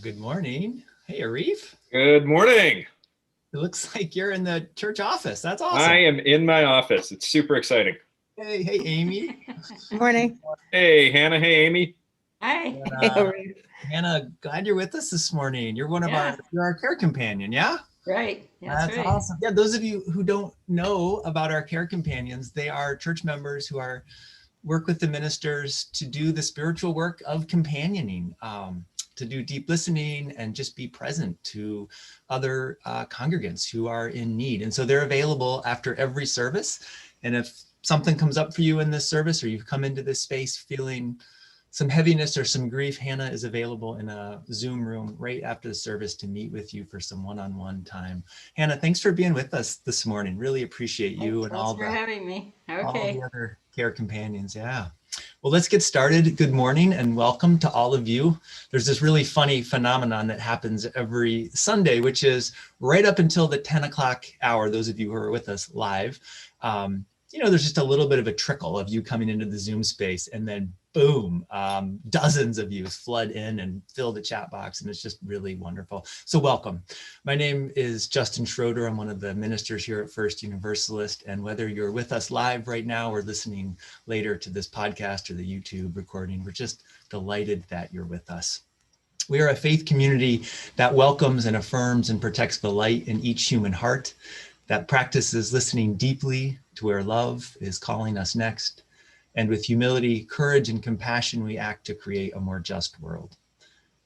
Good morning. Hey, Arif. Good morning. It looks like you're in the church office. That's awesome. I am in my office. It's super exciting. Hey, Amy. Morning. Hey, Hannah. Hey, Amy. Hi. Hannah, glad you're with us this morning. You're one of you're our care companion, yeah? Right. That's right. Awesome. Yeah, those of you who don't know about our care companions, they are church members who work with the ministers to do the spiritual work of companioning, to do deep listening and just be present to other congregants who are in need. And so they're available after every service. And if something comes up for you in this service, or you've come into this space feeling some heaviness or some grief, Hannah is available in a Zoom room right after the service to meet with you for some one-on-one time. Hannah, thanks for being with us this morning. Really appreciate you and all for having me. Okay. All the other care companions. Yeah. Well, let's get started. Good morning and welcome to all of you. There's this really funny phenomenon that happens every Sunday, which is right up until the 10 o'clock hour, those of you who are with us live, there's just a little bit of a trickle of you coming into the Zoom space, and then boom, dozens of you flood in and fill the chat box, and it's just really wonderful. So welcome. My name is Justin Schroeder. I'm one of the ministers here at First Universalist, and whether you're with us live right now or listening later to this podcast or the YouTube recording, we're just delighted that you're with us. We are a faith community that welcomes and affirms and protects the light in each human heart, that practices listening deeply to where love is calling us next. And with humility, courage, and compassion, we act to create a more just world.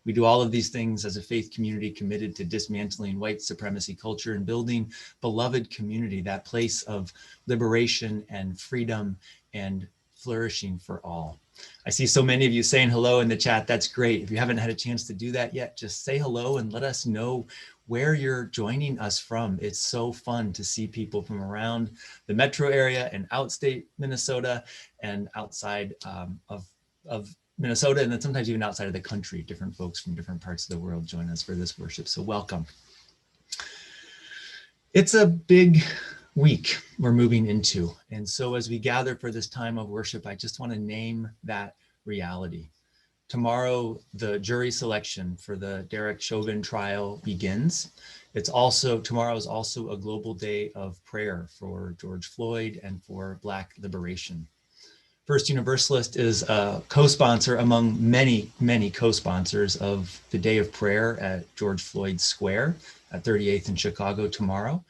We do all of these things as a faith community committed to dismantling white supremacy culture and building beloved community, that place of liberation and freedom and flourishing for all. I see so many of you saying hello in the chat. That's great. If you haven't had a chance to do that yet, just say hello and let us know where you're joining us from. It's so fun to see people from around the metro area and outstate Minnesota and outside of Minnesota, and then sometimes even outside of the country. Different folks from different parts of the world join us for this worship, so welcome. It's a big week we're moving into, and so as we gather for this time of worship, I just want to name that reality. Tomorrow, the jury selection for the Derek Chauvin trial begins. Tomorrow is also a global day of prayer for George Floyd and for Black liberation. First Universalist is a co-sponsor among many, many co-sponsors of the day of prayer at George Floyd Square at 38th in Chicago tomorrow.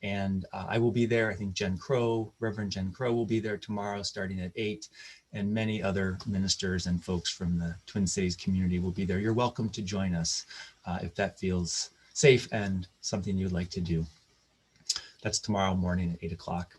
And I will be there. I think Reverend Jen Crow will be there tomorrow starting at 8. And many other ministers and folks from the Twin Cities community will be there. You're welcome to join us if that feels safe and something you'd like to do. That's tomorrow morning at 8 o'clock.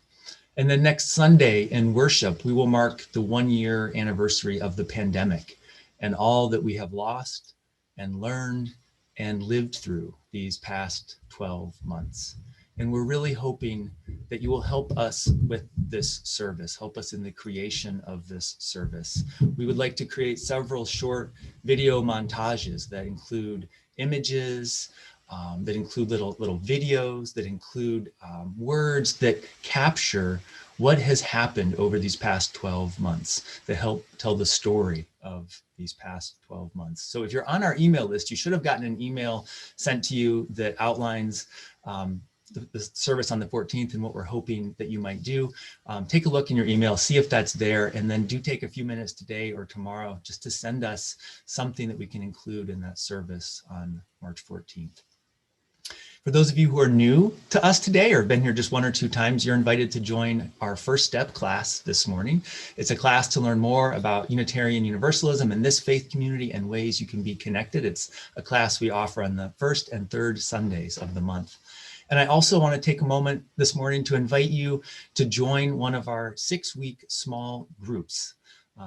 And then next Sunday in worship, we will mark the 1-year anniversary of the pandemic and all that we have lost and learned and lived through these past 12 months. And we're really hoping that you will help us with this service, help us in the creation of this service. We would like to create several short video montages that include images, that include little videos, that include words that capture what has happened over these past 12 months, that help tell the story of these past 12 months. So if you're on our email list, you should have gotten an email sent to you that outlines the service on the 14th and what we're hoping that you might do. Take a look in your email, see if that's there, and then do take a few minutes today or tomorrow just to send us something that we can include in that service on March 14th. For those of you who are new to us today or have been here just 1 or 2 times, you're invited to join our First Step class this morning. It's a class to learn more about Unitarian Universalism and this faith community and ways you can be connected. It's a class we offer on the first and third Sundays of the month. And I also want to take a moment this morning to invite you to join one of our 6-week small groups.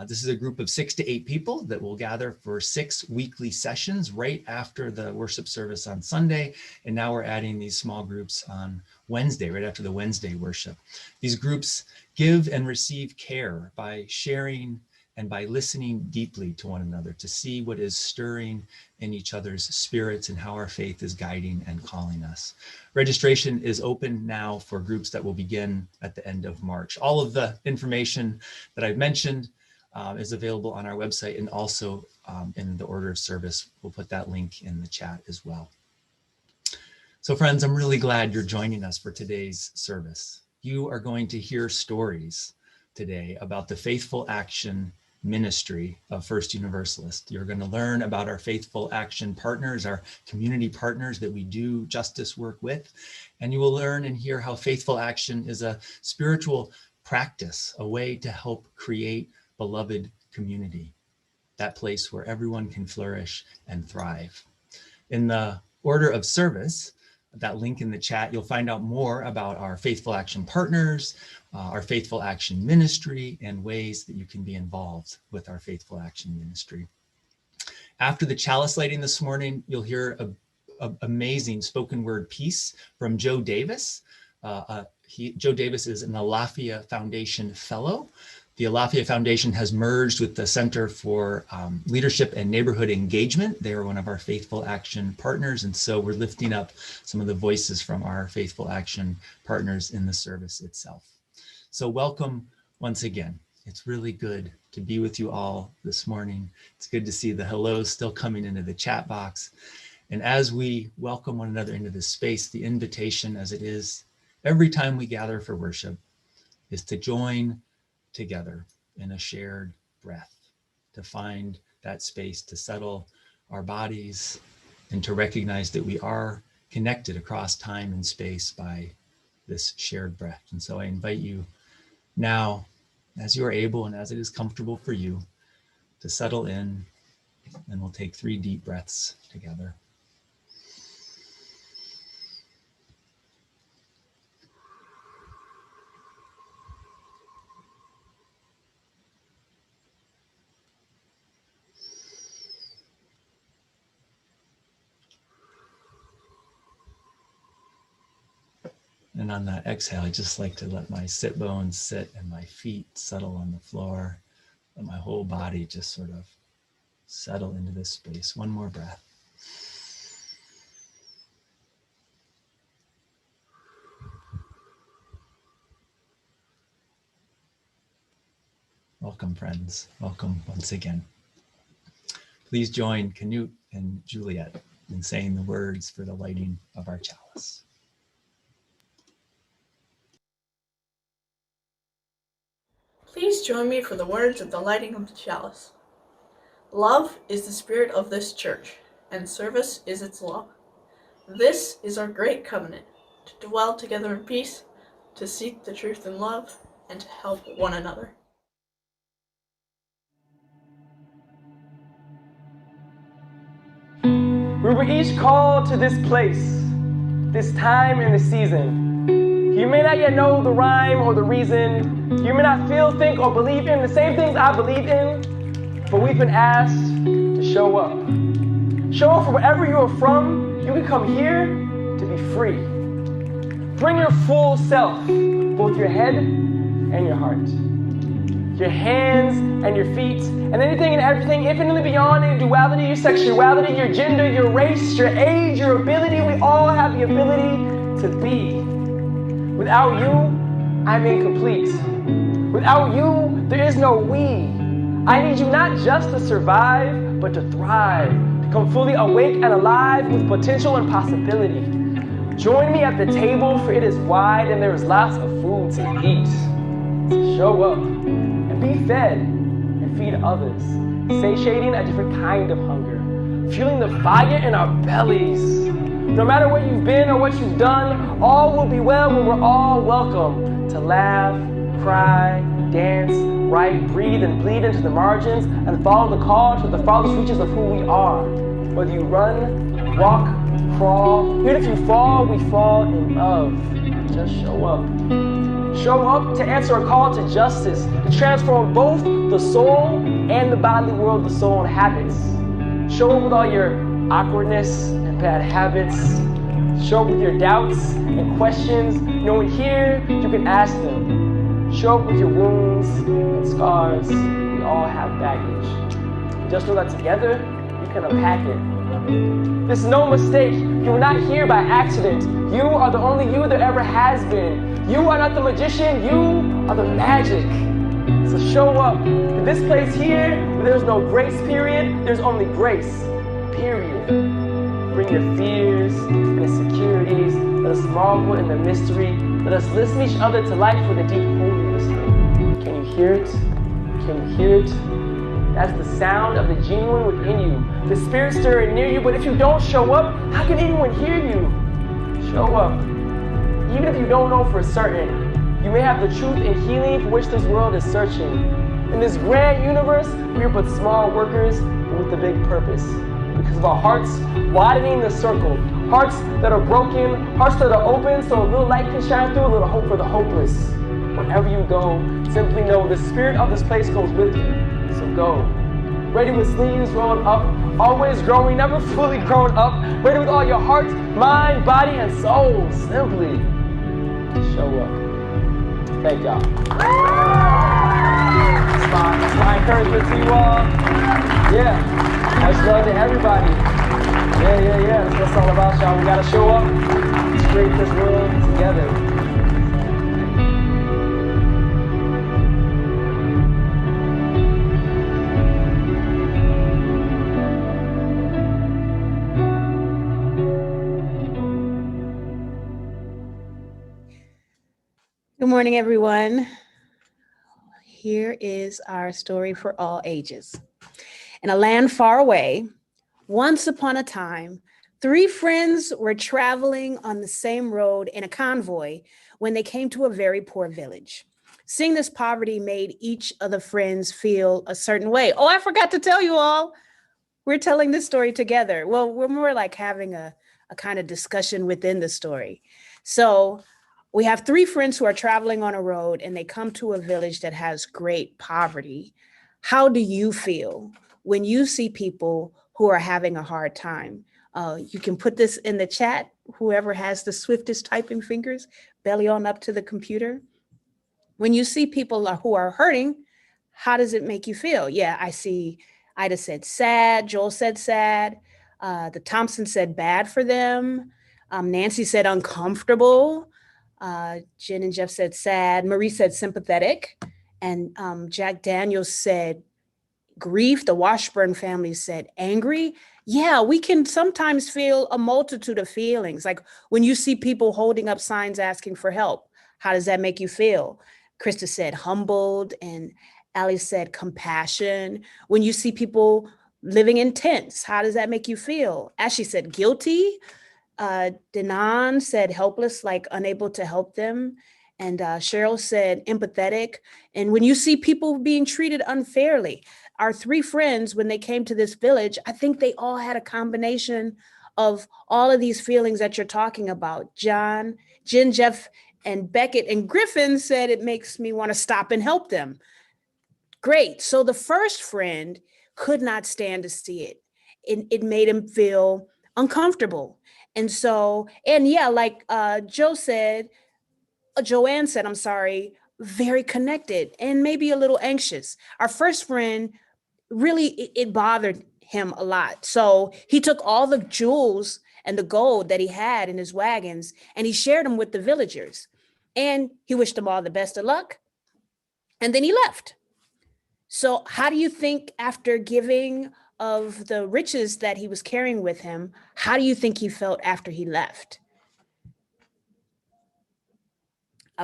This is a group of 6 to 8 people that will gather for 6 weekly sessions right after the worship service on Sunday. And now we're adding these small groups on Wednesday, right after the Wednesday worship. These groups give and receive care by sharing and by listening deeply to one another to see what is stirring in each other's spirits and how our faith is guiding and calling us. Registration is open now for groups that will begin at the end of March. All of the information that I've mentioned is available on our website, and also in the order of service. We'll put that link in the chat as well. So friends, I'm really glad you're joining us for today's service. You are going to hear stories today about the Faithful Action Ministry of First Universalist. You're going to learn about our Faithful Action partners, our community partners that we do justice work with. And you will learn and hear how Faithful Action is a spiritual practice, a way to help create beloved community, that place where everyone can flourish and thrive. In the order of service, that link in the chat, you'll find out more about our Faithful Action partners, our Faithful Action Ministry, and ways that you can be involved with our Faithful Action Ministry. After the chalice lighting this morning, you'll hear an amazing spoken word piece from Joe Davis. Joe Davis is an Alafia Foundation Fellow. The Alafia Foundation has merged with the Center for Leadership and Neighborhood Engagement. They are one of our Faithful Action partners, and so we're lifting up some of the voices from our Faithful Action partners in the service itself. So welcome once again. It's really good to be with you all this morning. It's good to see the hellos still coming into the chat box. And as we welcome one another into this space, the invitation, as it is every time we gather for worship, is to join together in a shared breath, to find that space to settle our bodies and to recognize that we are connected across time and space by this shared breath. And so I invite you now, as you are able and as it is comfortable for you, to settle in, and we'll take 3 deep breaths together. And on that exhale, I just like to let my sit bones sit and my feet settle on the floor. Let my whole body just sort of settle into this space. One more breath. Welcome, friends. Welcome once again. Please join Canute and Juliet in saying the words for the lighting of our chalice. Please join me for the words of the lighting of the chalice. Love is the spirit of this church, and service is its law. This is our great covenant, to dwell together in peace, to seek the truth in love, and to help one another. We were each called to this place, this time in the season. You may not yet know the rhyme or the reason. You may not feel, think, or believe in the same things I believe in, but we've been asked to show up. Show up from wherever you are from. You can come here to be free. Bring your full self, both your head and your heart, your hands and your feet, and anything and everything, infinitely beyond any duality, your sexuality, your gender, your race, your age, your ability. We all have the ability to be. Without you, I'm incomplete. Without you, there is no we. I need you not just to survive, but to thrive, to come fully awake and alive with potential and possibility. Join me at the table, for it is wide and there is lots of food to eat. So show up and be fed and feed others, satiating a different kind of hunger, fueling the fire in our bellies. No matter where you've been or what you've done, all will be well when we're all welcome to laugh, cry, dance, write, breathe, and bleed into the margins and follow the call to the farthest reaches of who we are. Whether you run, walk, crawl, even if you fall, we fall in love. Just show up. Show up to answer a call to justice, to transform both the soul and the bodily world the soul inhabits. Show up with all your awkwardness and bad habits. Show up with your doubts and questions. Knowing here, you can ask them. Show up with your wounds and scars. We all have baggage. Just know that together, we can unpack it. There's no mistake. You are not here by accident. You are the only you there ever has been. You are not the magician. You are the magic. So show up to this place here where there's no grace period, there's only grace period. Bring your fears and insecurities. Let us marvel in the mystery. Let us listen each other to life with a deep holiness. Can you hear it? Can you hear it? That's the sound of the genuine within you. The Spirit stirring near you, but if you don't show up, how can anyone hear you? Show up. Even if you don't know for certain, you may have the truth and healing for which this world is searching. In this grand universe, we are but small workers, but with a big purpose. Because of our hearts widening the circle. Hearts that are broken, hearts that are open, so a little light can shine through, a little hope for the hopeless. Wherever you go, simply know the spirit of this place goes with you. So go. Ready with sleeves rolled up, always growing, never fully grown up. Ready with all your heart, mind, body, and soul. Simply show up. Thank y'all. That's my encouragement to you all. Yeah. Much love to everybody. Yeah. That's what it's all about, y'all. We gotta show up. Let's create this world together. Good morning, everyone. Here is our story for all ages. In a land far away, once upon a time, 3 friends were traveling on the same road in a convoy when they came to a very poor village. Seeing this poverty made each of the friends feel a certain way. Oh, I forgot to tell you all, we're telling this story together. Well, we're more like having a kind of discussion within the story. So we have 3 friends who are traveling on a road and they come to a village that has great poverty. How do you feel when you see people who are having a hard time? You can put this in the chat, whoever has the swiftest typing fingers, belly on up to the computer. When you see people who are hurting, how does it make you feel? Yeah, I see Ida said sad, Joel said sad, the Thompson said bad for them, Nancy said uncomfortable, Jen and Jeff said sad, Marie said sympathetic, and Jack Daniels said grief. The Washburn family said angry. Yeah, we can sometimes feel a multitude of feelings. Like when you see people holding up signs asking for help, how does that make you feel? Krista said humbled, and Ali said compassion. When you see people living in tents, how does that make you feel? Ashley said guilty. Denan said helpless, like unable to help them. And Cheryl said empathetic. And when you see people being treated unfairly, our 3 friends, when they came to this village, I think they all had a combination of all of these feelings that you're talking about. Jen, Jeff, and Beckett and Griffin said it makes me want to stop and help them. Great. So the first friend could not stand to see it. It made him feel uncomfortable. And so, and yeah, like Joanne said, I'm sorry, very connected and maybe a little anxious. Our first friend, really, it bothered him a lot. So he took all the jewels and the gold that he had in his wagons and he shared them with the villagers. And he wished them all the best of luck. And then he left. So how do you think after giving of the riches that he was carrying with him, how do you think he felt after he left?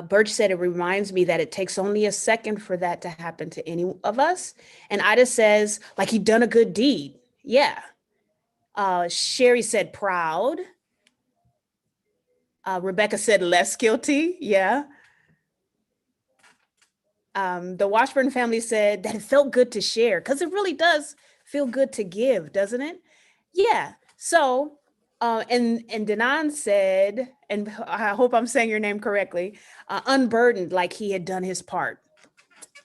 Birch said, it reminds me that it takes only a second for that to happen to any of us. And Ida says, like he'd done a good deed. Yeah. Sherry said, proud. Rebecca said, less guilty. Yeah. The Washburn family said that it felt good to share, because it really does feel good to give, doesn't it? Yeah. So, and Denan said, and I hope I'm saying your name correctly, unburdened, like he had done his part.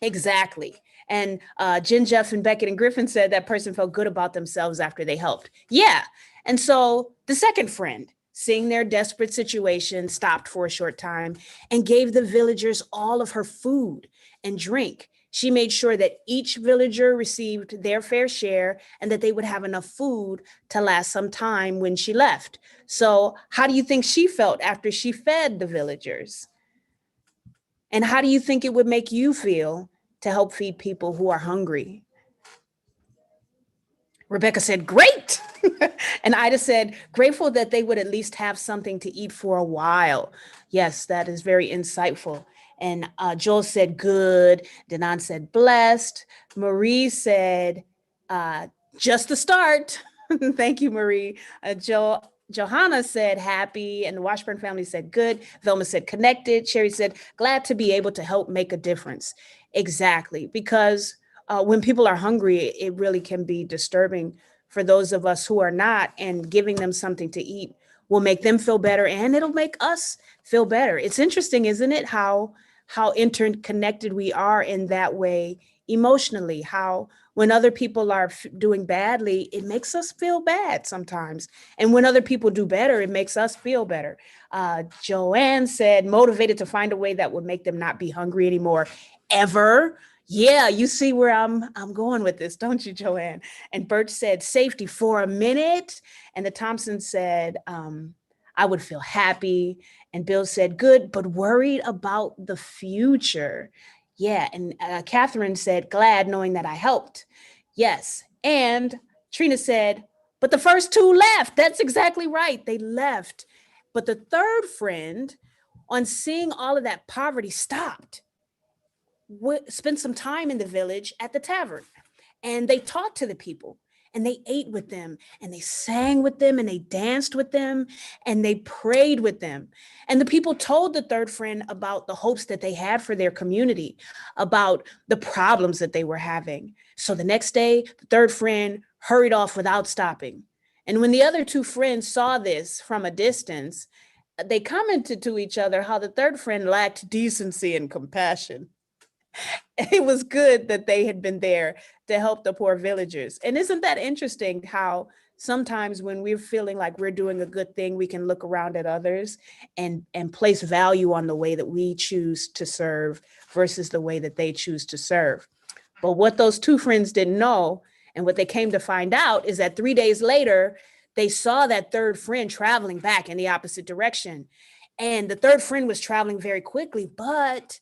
Exactly. And Jen, Jeff, and Beckett and Griffin said that person felt good about themselves after they helped. Yeah. And so the second friend, seeing their desperate situation, stopped for a short time and gave the villagers all of her food and drink. She made sure that each villager received their fair share and that they would have enough food to last some time when she left. So how do you think she felt after she fed the villagers? And how do you think it would make you feel to help feed people who are hungry? Rebecca said, great. And Ida said, grateful that they would at least have something to eat for a while. Yes, that is very insightful. And Joel said, good. Denon said, blessed. Marie said, just the start. Thank you, Marie. Johanna said, happy. And the Washburn family said, good. Velma said, connected. Sherry said, glad to be able to help make a difference. Exactly. Because when people are hungry, it really can be disturbing for those of us who are not, and giving them something to eat will make them feel better, and it'll make us feel better. It's interesting, isn't it, how interconnected we are in that way emotionally, how when other people are doing badly, it makes us feel bad sometimes. And when other people do better, it makes us feel better. Joanne said, motivated to find a way that would make them not be hungry anymore, ever. Yeah, you see where I'm going with this, don't you, Joanne? And Bert said, safety for a minute. And the Thompson said, I would feel happy. And Bill said, good, but worried about the future. Yeah, and Catherine said, glad knowing that I helped. Yes, and Trina said, but the first two left. That's exactly right, they left. But the third friend, on seeing all of that poverty, stopped. Spent some time in the village at the tavern, and they talked to the people, and they ate with them, and they sang with them, and they danced with them, and they prayed with them. And the people told the third friend about the hopes that they had for their community, about the problems that they were having. So the next day, the third friend hurried off without stopping. And when the other two friends saw this from a distance, they commented to each other how the third friend lacked decency and compassion. It was good that they had been there to help the poor villagers. And isn't that interesting how sometimes when we're feeling like we're doing a good thing, we can look around at others and place value on the way that we choose to serve versus the way that they choose to serve. But what those two friends didn't know, and what they came to find out, is that 3 days later, they saw that third friend traveling back in the opposite direction. And the third friend was traveling very quickly, but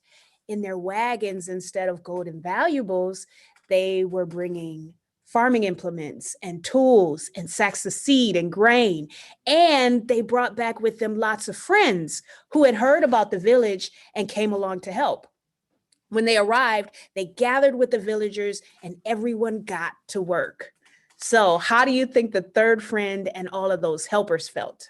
in their wagons, instead of gold and valuables, they were bringing farming implements and tools and sacks of seed and grain. And they brought back with them lots of friends who had heard about the village and came along to help. When they arrived, they gathered with the villagers and everyone got to work. So how do you think the third friend and all of those helpers felt?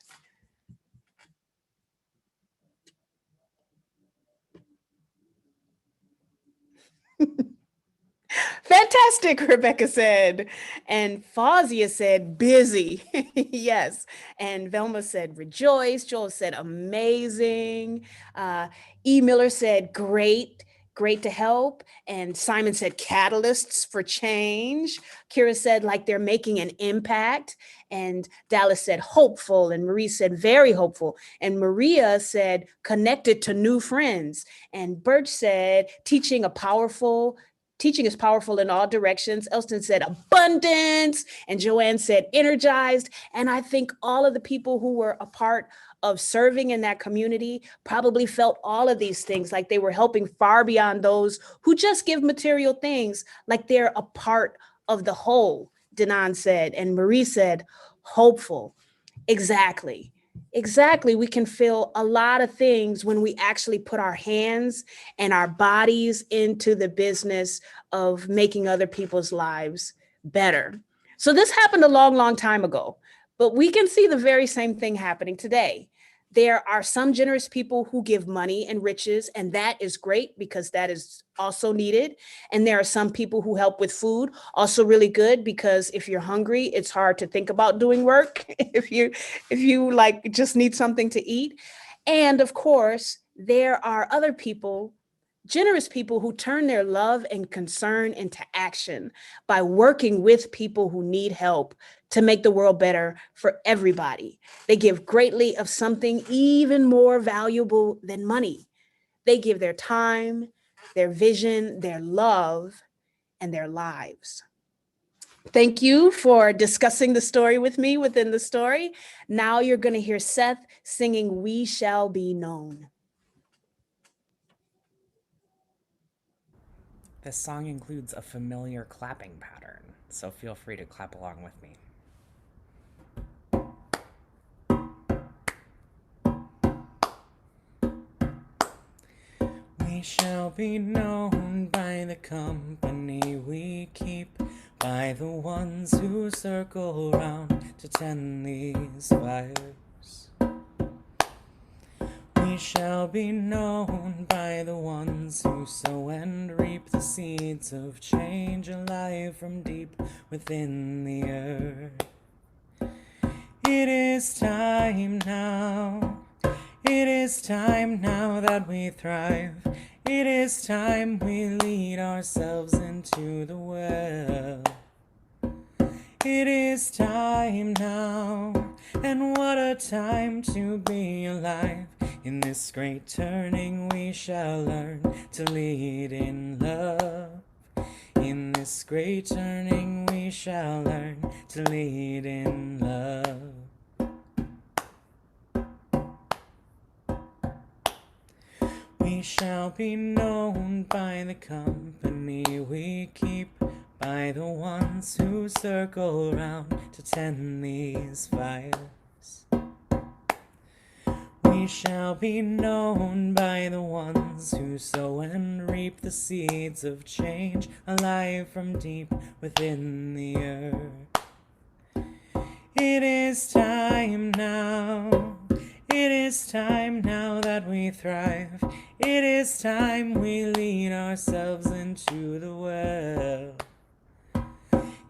Fantastic, Rebecca said. And Fazia said, busy. Yes. And Velma said, rejoice. Joel said, amazing. E. Miller said, great to help. And Simon said, catalysts for change. Kira said, like they're making an impact. And Dallas said, hopeful. And Marie said, very hopeful. And Maria said, connected to new friends. And Birch said, teaching is powerful in all directions. Elston said abundance, and Joanne said energized. And I think all of the people who were a part of serving in that community probably felt all of these things, like they were helping far beyond those who just give material things, like they're a part of the whole, Denon said. And Marie said, hopeful. Exactly. We can feel a lot of things when we actually put our hands and our bodies into the business of making other people's lives better. So this happened a long, long time ago, but we can see the very same thing happening today. There are some generous people who give money and riches, and that is great because that is also needed. And there are some people who help with food, also really good, because if you're hungry, it's hard to think about doing work if you like just need something to eat. And of course, there are other people, generous people, who turn their love and concern into action by working with people who need help to make the world better for everybody. They give greatly of something even more valuable than money. They give their time, their vision, their love, and their lives. Thank you for discussing the story with me within the story. Now you're going to hear Seth singing "We Shall Be Known." This song includes a familiar clapping pattern, so feel free to clap along with me. We shall be known by the company we keep, by the ones who circle round to tend these fires. We shall be known by the ones who sow and reap the seeds of change alive from deep within the earth. It is time now. It is time now that we thrive. It is time we lead ourselves into the well. It is time now, and what a time to be alive. In this great turning we shall learn to lead in love. In this great turning we shall learn to lead in love. We shall be known by the company we keep, by the ones who circle round to tend these fires. We shall be known by the ones who sow and reap the seeds of change alive from deep within the earth. It is time now. It is time now that we thrive. It is time we lead ourselves into the well.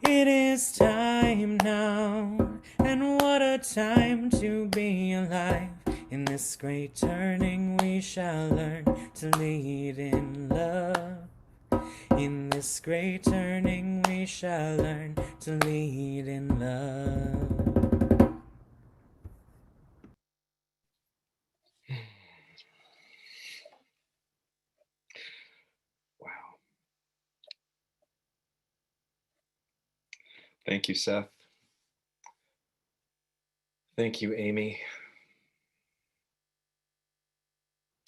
It is time now, and what a time to be alive. In this great turning we shall learn to lead in love. In this great turning we shall learn to lead in love. Wow. Thank you, Seth. Thank you, Amy.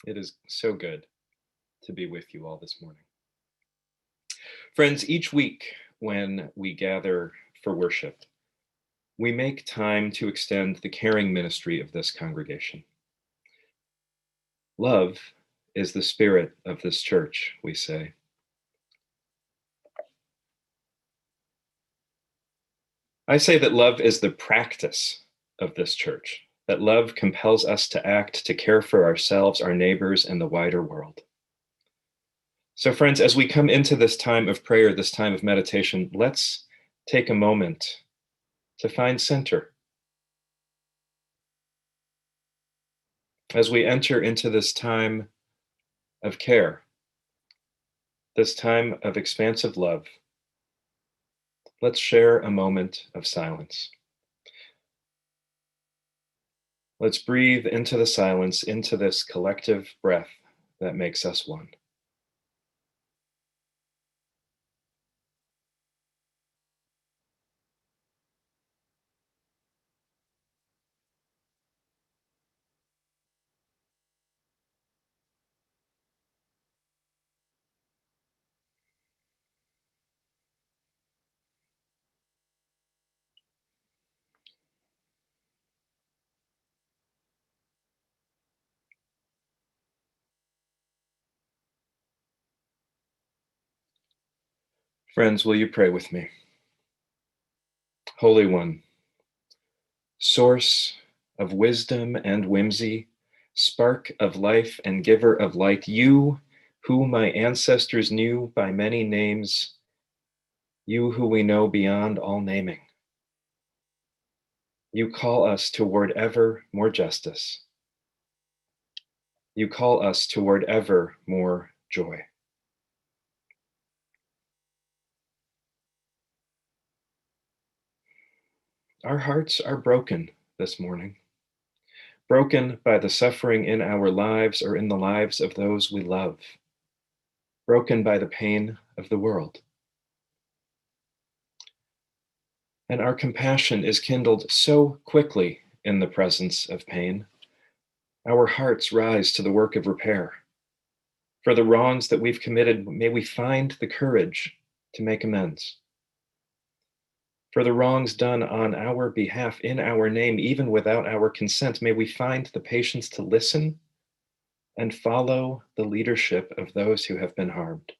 It is so good to be with you all this morning. Friends, each week when we gather for worship, we make time to extend the caring ministry of this congregation. Love is the spirit of this church, we say. I say that love is the practice of this church, that love compels us to act, to care for ourselves, our neighbors, and the wider world. So friends, as we come into this time of prayer, this time of meditation, let's take a moment to find center. As we enter into this time of care, this time of expansive love, let's share a moment of silence. Let's breathe into the silence, into this collective breath that makes us one. Friends, will you pray with me? Holy One, source of wisdom and whimsy, spark of life and giver of light, you who my ancestors knew by many names, you who we know beyond all naming. You call us toward ever more justice. You call us toward ever more joy. Our hearts are broken this morning, broken by the suffering in our lives or in the lives of those we love, broken by the pain of the world. And our compassion is kindled so quickly in the presence of pain. Our hearts rise to the work of repair. For the wrongs that we've committed, may we find the courage to make amends. For the wrongs done on our behalf, in our name, even without our consent, may we find the patience to listen and follow the leadership of those who have been harmed.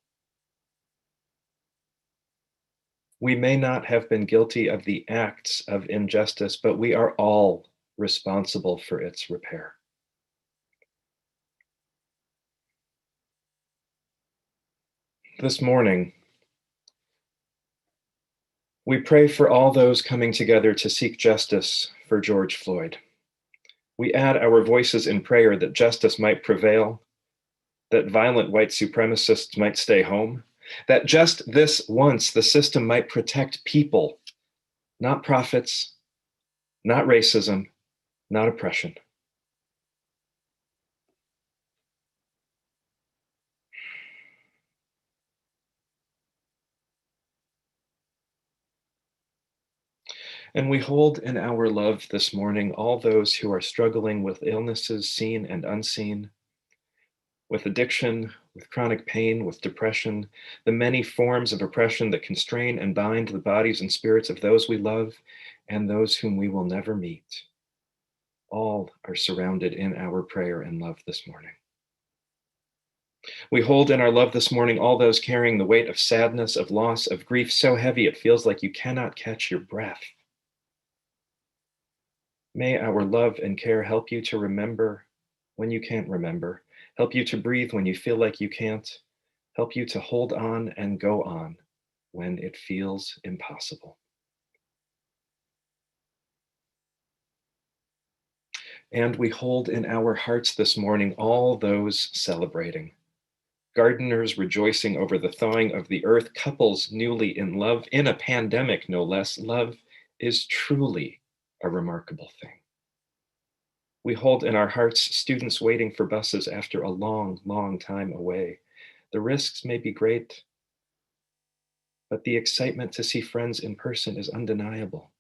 We may not have been guilty of the acts of injustice, but we are all responsible for its repair. This morning, we pray for all those coming together to seek justice for George Floyd. We add our voices in prayer that justice might prevail, that violent white supremacists might stay home, that just this once the system might protect people, not profits, not racism, not oppression. And we hold in our love this morning all those who are struggling with illnesses seen and unseen, with addiction, with chronic pain, with depression, the many forms of oppression that constrain and bind the bodies and spirits of those we love and those whom we will never meet. All are surrounded in our prayer and love this morning. We hold in our love this morning all those carrying the weight of sadness, of loss, of grief so heavy it feels like you cannot catch your breath. May our love and care help you to remember when you can't remember, help you to breathe when you feel like you can't, help you to hold on and go on when it feels impossible. And we hold in our hearts this morning all those celebrating. Gardeners rejoicing over the thawing of the earth, couples newly in love, in a pandemic no less. Love is truly a remarkable thing. We hold in our hearts students waiting for buses after a long, long time away. The risks may be great, but the excitement to see friends in person is undeniable.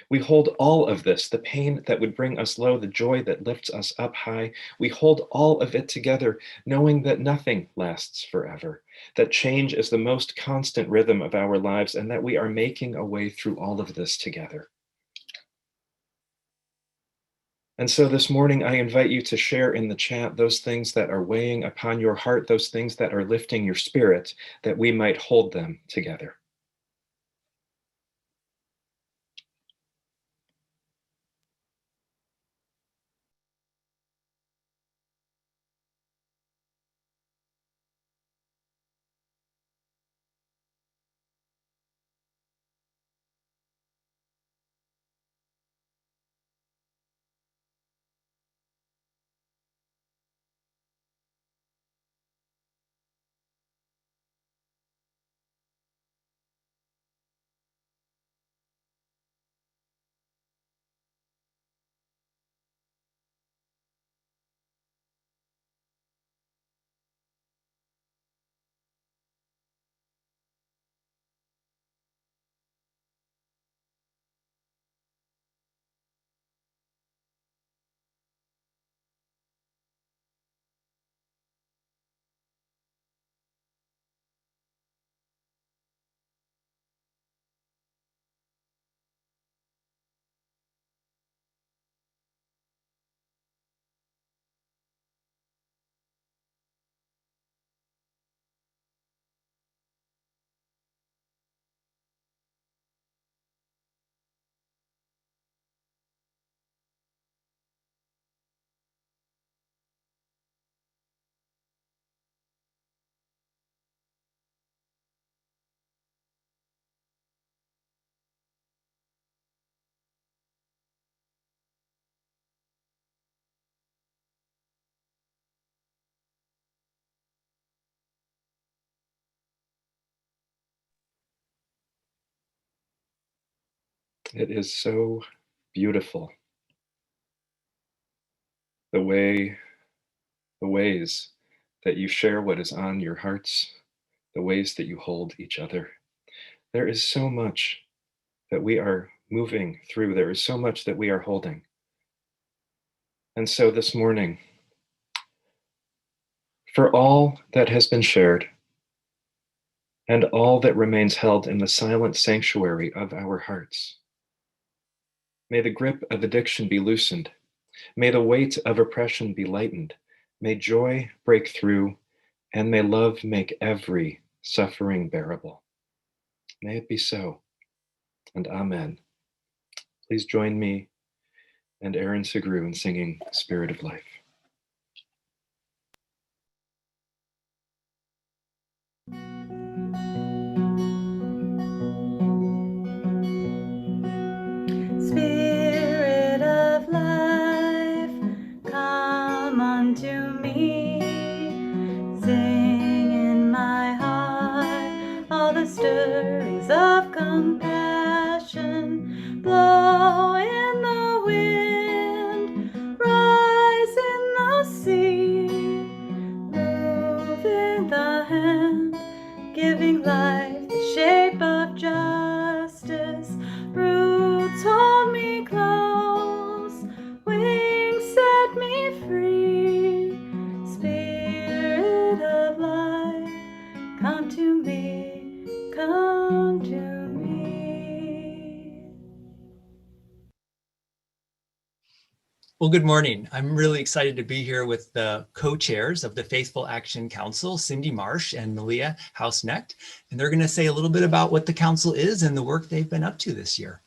We hold all of this, the pain that would bring us low, the joy that lifts us up high. We hold all of it together, knowing that nothing lasts forever, that change is the most constant rhythm of our lives, and that we are making a way through all of this together. And so this morning, I invite you to share in the chat those things that are weighing upon your heart, those things that are lifting your spirit, that we might hold them together. It is so beautiful the ways that you share what is on your hearts, the ways that you hold each other. There is so much that we are moving through. There is so much that we are holding. And so this morning, for all that has been shared and all that remains held in the silent sanctuary of our hearts. May the grip of addiction be loosened. May the weight of oppression be lightened. May joy break through, and may love make every suffering bearable. May it be so, and amen. Please join me and Aaron Segru in singing Spirit of Life. Spirit of life, come unto me. Sing in my heart all the stirrings of compassion. Blow in the wind, rise in the sea. Move in the hand, giving life the shape of justice. Roots hold me close, wings set me free. Spirit of life, come to me, come to me. Well, good morning. I'm really excited to be here with the co-chairs of the Faithful Action Council, Cindy Marsh and Malia Hausnecht, and they're going to say a little bit about what the council is and the work they've been up to this year.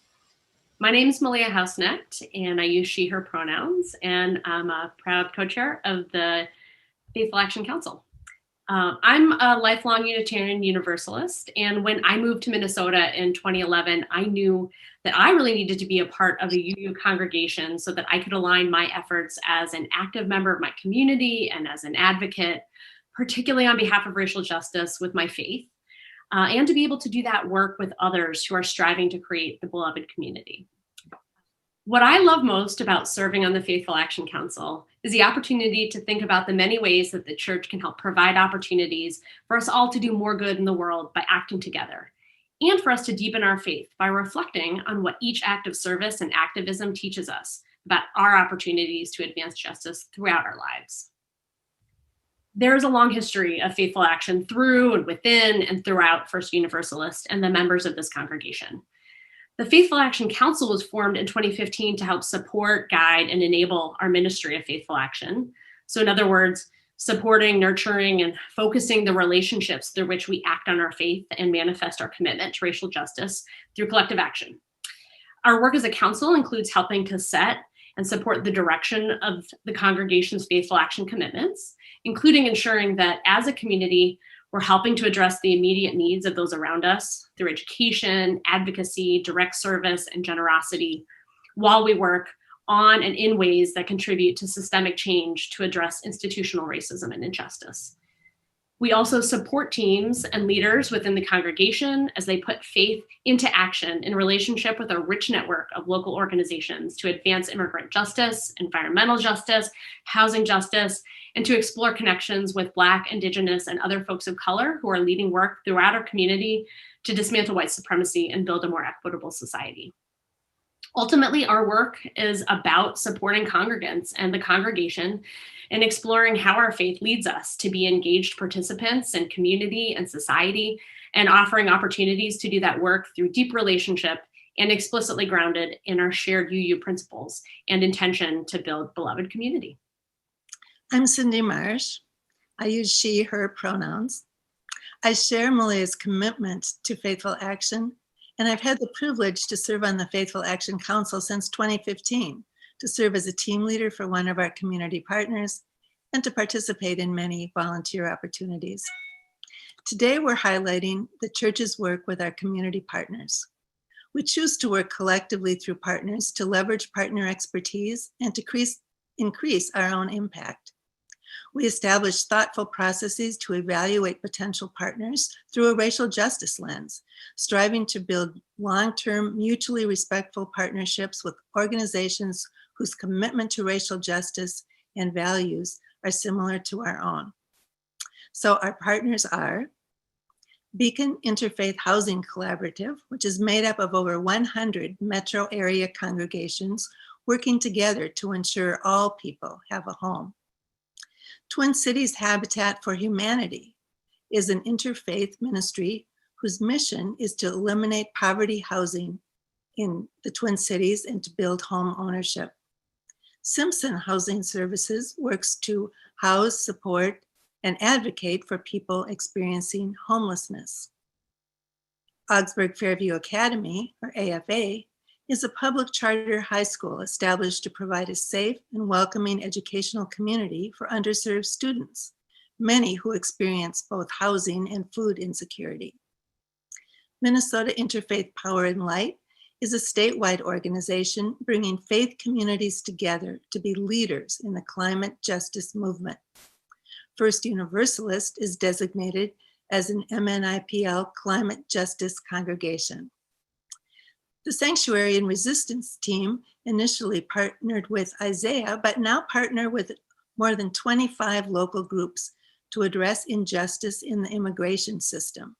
My name is Malia Hausnecht, and I use she, her pronouns, and I'm a proud co-chair of the Faithful Action Council. I'm a lifelong Unitarian Universalist, and when I moved to Minnesota in 2011, I knew that I really needed to be a part of a UU congregation so that I could align my efforts as an active member of my community and as an advocate, particularly on behalf of racial justice, with my faith, and to be able to do that work with others who are striving to create the beloved community. What I love most about serving on the Faithful Action Council is the opportunity to think about the many ways that the church can help provide opportunities for us all to do more good in the world by acting together, and for us to deepen our faith by reflecting on what each act of service and activism teaches us about our opportunities to advance justice throughout our lives. There is a long history of faithful action through and within and throughout First Universalist and the members of this congregation. The Faithful Action Council was formed in 2015 to help support, guide, and enable our ministry of faithful action. So in other words, supporting, nurturing, and focusing the relationships through which we act on our faith and manifest our commitment to racial justice through collective action. Our work as a council includes helping to set and support the direction of the congregation's faithful action commitments, including ensuring that as a community, we're helping to address the immediate needs of those around us through education, advocacy, direct service, and generosity, while we work on and in ways that contribute to systemic change to address institutional racism and injustice. We also support teams and leaders within the congregation as they put faith into action in relationship with a rich network of local organizations to advance immigrant justice, environmental justice, housing justice, and to explore connections with Black, Indigenous, and other folks of color who are leading work throughout our community to dismantle white supremacy and build a more equitable society. Ultimately, our work is about supporting congregants and the congregation and exploring how our faith leads us to be engaged participants in community and society, and offering opportunities to do that work through deep relationship and explicitly grounded in our shared UU principles and intention to build beloved community. I'm Cindy Marsh. I use she, her pronouns. I share Malia's commitment to faithful action, and I've had the privilege to serve on the Faithful Action Council since 2015, to serve as a team leader for one of our community partners, and to participate in many volunteer opportunities. Today, we're highlighting the church's work with our community partners. We choose to work collectively through partners to leverage partner expertise and to increase our own impact. We establish thoughtful processes to evaluate potential partners through a racial justice lens, striving to build long-term, mutually respectful partnerships with organizations whose commitment to racial justice and values are similar to our own. So our partners are Beacon Interfaith Housing Collaborative, which is made up of over 100 metro area congregations working together to ensure all people have a home. Twin Cities Habitat for Humanity is an interfaith ministry whose mission is to eliminate poverty housing in the Twin Cities and to build home ownership. Simpson Housing Services works to house, support, and advocate for people experiencing homelessness. Augsburg Fairview Academy, or AFA, is a public charter high school established to provide a safe and welcoming educational community for underserved students, many who experience both housing and food insecurity. Minnesota Interfaith Power and Light is a statewide organization bringing faith communities together to be leaders in the climate justice movement. First Universalist is designated as an MNIPL climate justice congregation. The Sanctuary and Resistance team initially partnered with Isaiah, but now partner with more than 25 local groups to address injustice in the immigration system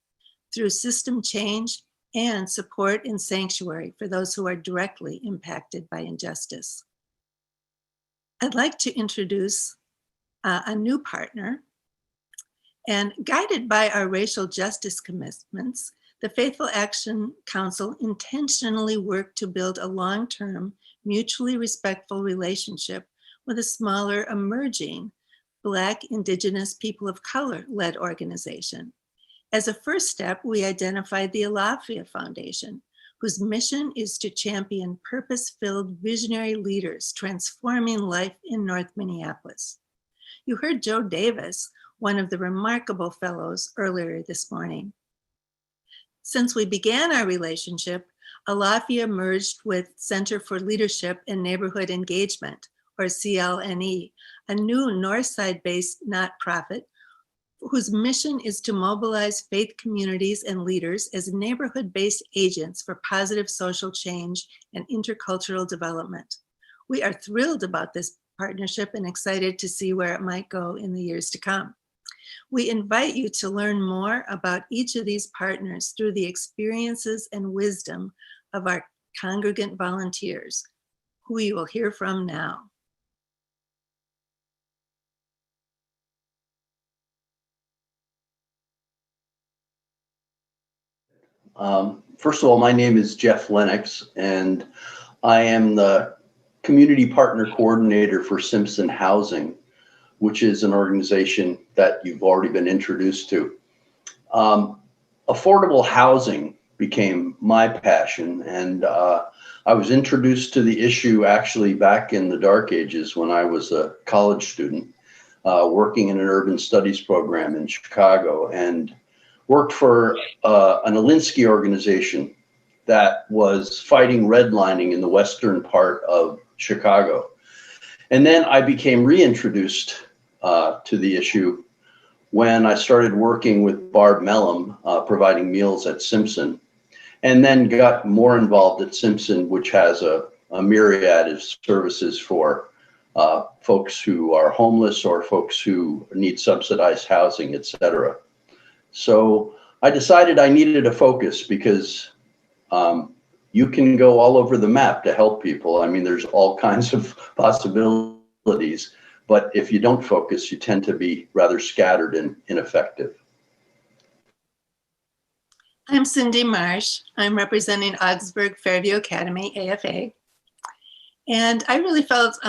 through system change and support in sanctuary for those who are directly impacted by injustice. I'd like to introduce a new partner, and guided by our racial justice commitments, the Faithful Action Council intentionally worked to build a long-term, mutually respectful relationship with a smaller, emerging Black, Indigenous, people of color-led organization. As a first step, we identified the Alafia Foundation, whose mission is to champion purpose-filled visionary leaders transforming life in North Minneapolis. You heard Joe Davis, one of the remarkable fellows, earlier this morning. Since we began our relationship, Alafia merged with Center for Leadership and Neighborhood Engagement, or CLNE, a new Northside-based nonprofit whose mission is to mobilize faith communities and leaders as neighborhood-based agents for positive social change and intercultural development. We are thrilled about this partnership and excited to see where it might go in the years to come. We invite you to learn more about each of these partners through the experiences and wisdom of our congregant volunteers, who you will hear from now. First of all, my name is Jeff Lennox, and I am the Community Partner Coordinator for Simpson Housing, which is an organization that you've already been introduced to. Affordable housing became my passion, and I was introduced to the issue actually back in the dark ages when I was a college student working in an urban studies program in Chicago, and worked for an Alinsky organization that was fighting redlining in the western part of Chicago. And then I became reintroduced to the issue when I started working with Barb Mellum, providing meals at Simpson, and then got more involved at Simpson, which has a myriad of services for folks who are homeless or folks who need subsidized housing, et cetera. So I decided I needed a focus because you can go all over the map to help people. I mean, there's all kinds of possibilities, but if you don't focus, you tend to be rather scattered and ineffective. I'm Cindy Marsh. I'm representing Augsburg Fairview Academy, AFA. And I really felt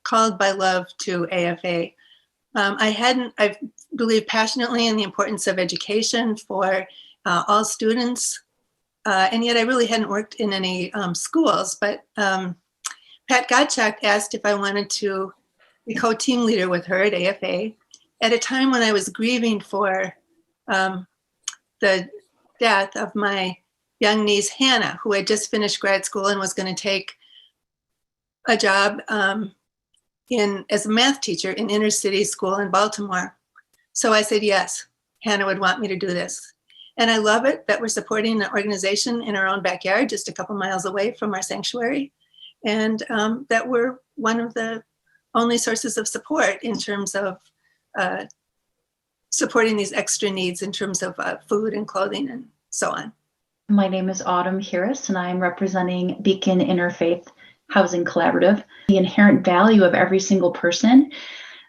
called by love to AFA. I believe passionately in the importance of education for all students, and yet I really hadn't worked in any schools, but Pat Gottschalk asked if I wanted to be co-team leader with her at AFA at a time when I was grieving for the death of my young niece, Hannah, who had just finished grad school and was going to take a job as a math teacher in inner city school in Baltimore. So I said, yes, Hannah would want me to do this. And I love it that we're supporting an organization in our own backyard, just a couple miles away from our sanctuary. And that we're one of the only sources of support in terms of supporting these extra needs in terms of food and clothing and so on. My name is Autumn Harris, and I'm representing Beacon Interfaith Housing Collaborative. The inherent value of every single person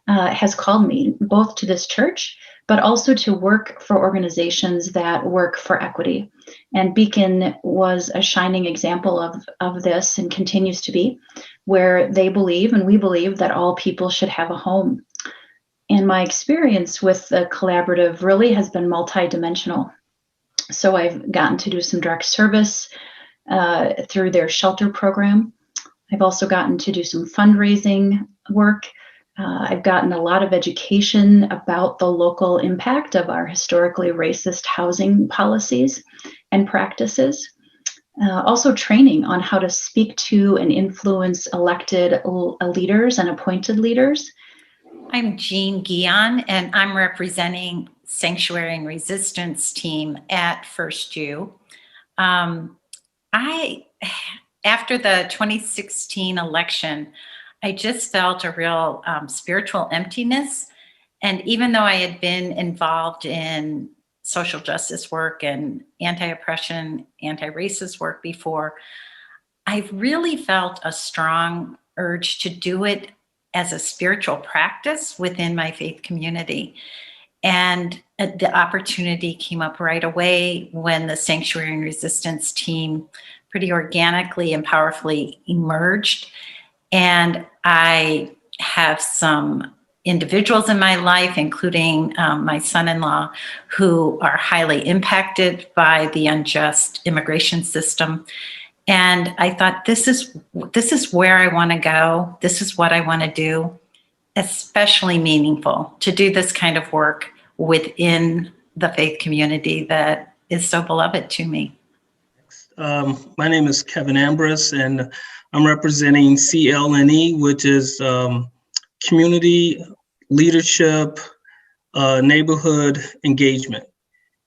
has called me both to this church, but also to work for organizations that work for equity. And Beacon was a shining example of this and continues to be, where they believe, and we believe, that all people should have a home. And my experience with the collaborative really has been multidimensional. So I've gotten to do some direct service through their shelter program. I've also gotten to do some fundraising work. I've gotten a lot of education about the local impact of our historically racist housing policies and practices. Also training on how to speak to and influence elected leaders and appointed leaders. I'm Jean Guion, and I'm representing Sanctuary and Resistance team at First U. After the 2016 election, I just felt a real spiritual emptiness. And even though I had been involved in social justice work and anti-oppression, anti-racist work before, I really felt a strong urge to do it as a spiritual practice within my faith community. And the opportunity came up right away when the Sanctuary and Resistance team pretty organically and powerfully emerged. And I have some individuals in my life, including my son-in-law, who are highly impacted by the unjust immigration system. And I thought, this is where I want to go. This is what I want to do. Especially meaningful to do this kind of work within the faith community that is so beloved to me. My name is Kevin Ambrose, and I'm representing CLNE, which is Community Leadership Neighborhood Engagement.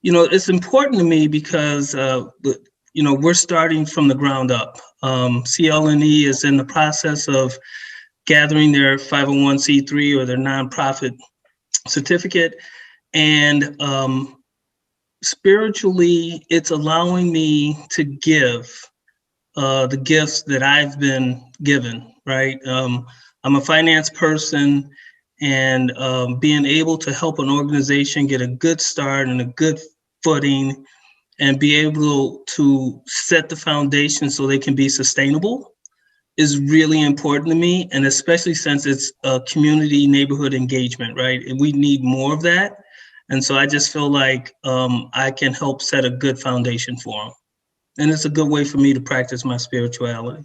You know, it's important to me because, you know, we're starting from the ground up. CLNE is in the process of gathering their 501c3 or their nonprofit certificate. And spiritually, it's allowing me to give the gifts that I've been given, right? I'm a finance person, and being able to help an organization get a good start and a good footing and be able to set the foundation so they can be sustainable is really important to me. And especially since it's a community neighborhood engagement, right? And we need more of that. And so I just feel like I can help set a good foundation for them. And it's a good way for me to practice my spirituality.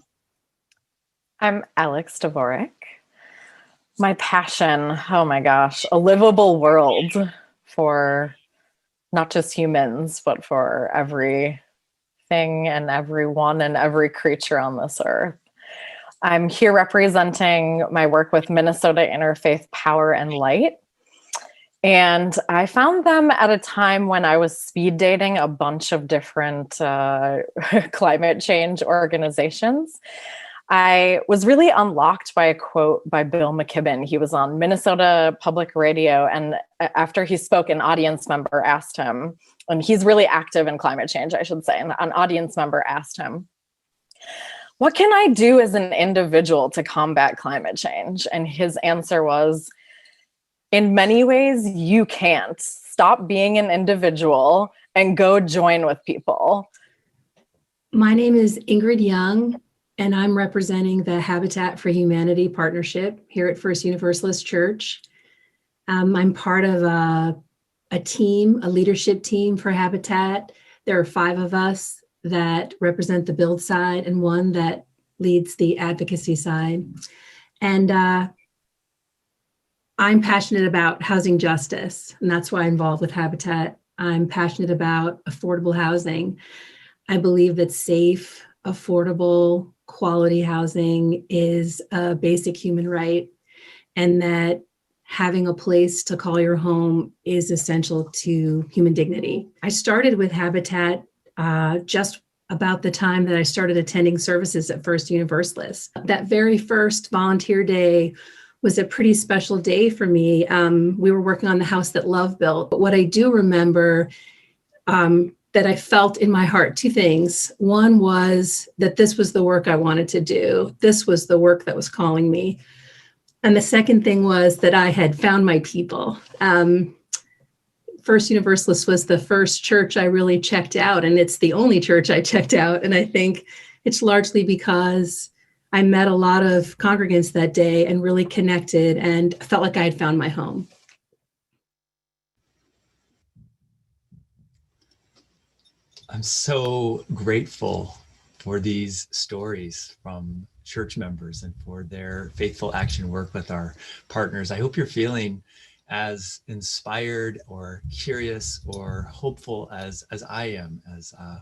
I'm Alex Dvorak. My passion, oh my gosh, a livable world for not just humans, but for everything and everyone and every creature on this earth. I'm here representing my work with Minnesota Interfaith Power and Light. And I found them at a time when I was speed dating a bunch of different climate change organizations. I was really unlocked by a quote by Bill McKibben. He was on Minnesota Public Radio, and after he spoke, an audience member asked him, and he's really active in climate change, I should say, and an audience member asked him, "What can I do as an individual to combat climate change?" And his answer was, "In many ways, you can't. Stop being an individual and go join with people." My name is Ingrid Young, and I'm representing the Habitat for Humanity Partnership here at First Universalist Church. I'm part of a team, a leadership team for Habitat. There are 5 of us that represent the build side and 1 that leads the advocacy side. And I'm passionate about housing justice, and that's why I'm involved with Habitat. I'm passionate about affordable housing. I believe that safe, affordable, quality housing is a basic human right, and that having a place to call your home is essential to human dignity. I started with Habitat just about the time that I started attending services at First Universalist. That very first volunteer day was a pretty special day for me. We were working on the house that Love built. But what I do remember that I felt in my heart, 2 things. One was that this was the work I wanted to do. This was the work that was calling me. And the second thing was that I had found my people. First Universalist was the first church I really checked out, and it's the only church I checked out. And I think it's largely because I met a lot of congregants that day and really connected and felt like I had found my home. I'm so grateful for these stories from church members and for their faithful action work with our partners. I hope you're feeling as inspired or curious or hopeful as I am as I